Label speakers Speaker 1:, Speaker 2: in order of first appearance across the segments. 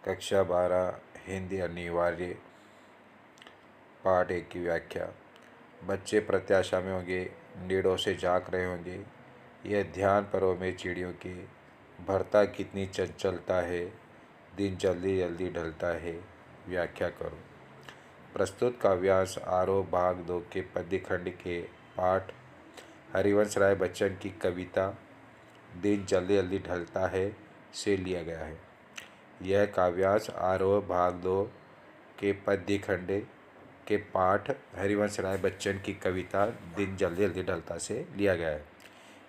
Speaker 1: कक्षा 12 हिंदी अनिवार्य पाठ 1 की व्याख्या। बच्चे प्रत्याशा में होंगे, नीड़ों से झांक रहे होंगे। यह ध्यान पर्व में चिड़ियों के भरता कितनी चंचलता है, दिन जल्दी जल्दी ढलता है। व्याख्या करो। प्रस्तुत काव्यांश आरोह भाग 2 के पद्य खंड के पाठ हरिवंश राय बच्चन की कविता दिन जल्दी जल्दी ढलता है से लिया गया है। यह काव्यांश आरोह भाग 2 के पद्य खंड के पाठ हरिवंश राय बच्चन की कविता दिन जल्दी जल्दी ढलता से लिया गया है।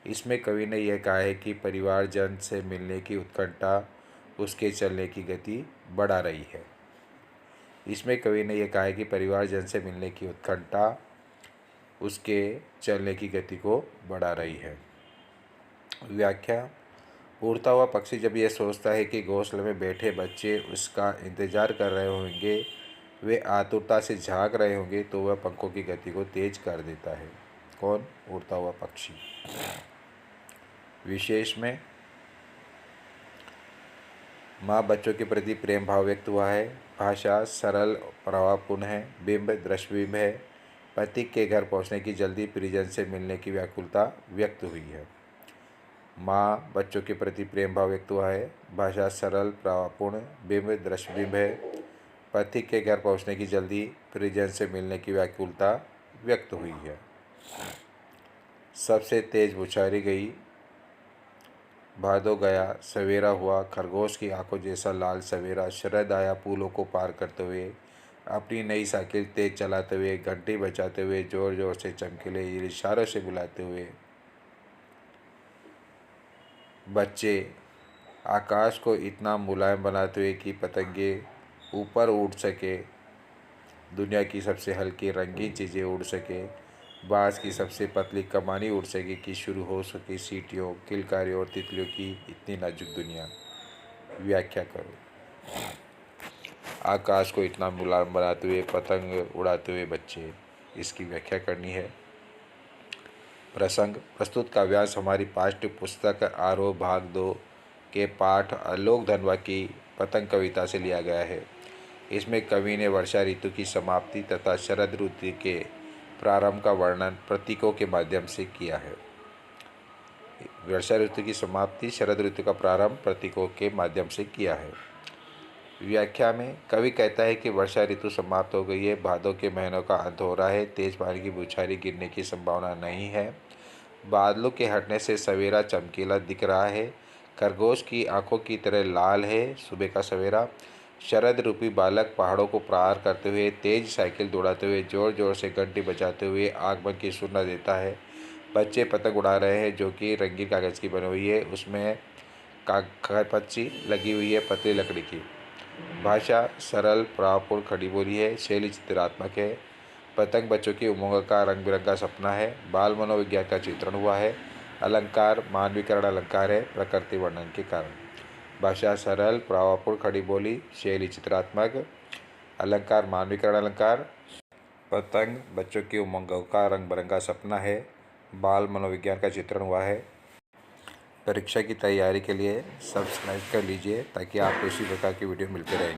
Speaker 1: इसमें कवि ने यह कहा है कि परिवारजन से मिलने की उत्कंठा उसके चलने की गति बढ़ा रही है। इसमें कवि ने यह कहा है कि परिवारजन से मिलने की उत्कंठा उसके चलने की गति को बढ़ा रही है। व्याख्या। उड़ता हुआ पक्षी जब यह सोचता है कि घोंसले में बैठे बच्चे उसका इंतजार कर रहे होंगे, वे आतुरता से झांक रहे होंगे, तो वह पंखों की गति को तेज कर देता है। कौन? उड़ता हुआ पक्षी। विशेष में माँ बच्चों के प्रति प्रेम भाव व्यक्त हुआ है। भाषा सरल प्रभावपूर्ण है। बिंब दृश्यबिंब है। पथिक के घर पहुँचने की जल्दी, परिजन से मिलने की व्याकुलता व्यक्त हुई है। माँ बच्चों के प्रति प्रेम भाव व्यक्त हुआ है। भाषा सरल प्रभावपूर्ण, बिंब दृश्यबिंब है। पथिक के घर पहुँचने की जल्दी, परिजन से मिलने की व्याकुलता व्यक्त हुई है। सबसे तेज बुछारी गई, भादो गया, सवेरा हुआ, खरगोश की आंखों जैसा लाल सवेरा। शरद आया पुलों को पार करते हुए, अपनी नई साइकिल तेज चलाते हुए, घंटी बजाते हुए, जोर जोर से चमकीले इशारों से बुलाते हुए। बच्चे आकाश को इतना मुलायम बनाते हुए कि पतंगे ऊपर उड़ सके, दुनिया की सबसे हल्की रंगीन चीज़ें उड़ सके, बाँस की सबसे पतली कमानी उड़ सके कि शुरू हो सके सीटियों, किलकारियों और तितलियों की इतनी नाजुक दुनिया। व्याख्या करो। आकाश को इतना मुलायम बनाते हुए, पतंग उड़ाते हुए बच्चे, इसकी व्याख्या करनी है। प्रसंग। प्रस्तुत काव्यांश हमारी पाठ्य पुस्तक आरोह भाग 2 के पाठ आलोक धनवा की पतंग कविता से लिया गया है। इसमें कवि ने वर्षा ऋतु की समाप्ति तथा शरद ऋतु के प्रारंभ का वर्णन प्रतीकों के माध्यम से किया है। वर्षा ऋतु की समाप्ति, शरद ऋतु का प्रारंभ प्रतीकों के माध्यम से किया है। व्याख्या में कवि कहता है कि वर्षा ऋतु समाप्त हो गई है, भादों के महीनों का अंत हो रहा है, तेज पानी की बौछारें गिरने की संभावना नहीं है, बादलों के हटने से सवेरा चमकीला दिख रहा है, खरगोश की आंखों की तरह लाल है सुबह का सवेरा। शरद रूपी बालक पहाड़ों को पार करते हुए, तेज साइकिल दौड़ाते हुए, जोर जोर से घंटी बजाते हुए आगमन की सूचना देता है। बच्चे पतंग उड़ा रहे हैं जो कि रंगीन कागज़ की बनी हुई है, उसमें खरपच्ची लगी हुई है पतली लकड़ी की। भाषा सरल प्रभावपूर्ण खड़ी बोली है। शैली चित्रात्मक है। पतंग बच्चों की उमंग का रंग बिरंगा सपना है। बाल मनोविज्ञान का चित्रण हुआ है। अलंकार मानवीकरण अलंकार है, प्रकृति वर्णन के कारण। भाषा सरल प्रभावपूर्ण खड़ी बोली, शैली चित्रात्मक, अलंकार मानवीकरण अलंकार। पतंग बच्चों की उमंगों का रंग बिरंगा सपना है। बाल मनोविज्ञान का चित्रण हुआ है। परीक्षा की तैयारी के लिए सब्सक्राइब कर लीजिए ताकि आपको इसी प्रकार की वीडियो मिलते रहेंगे।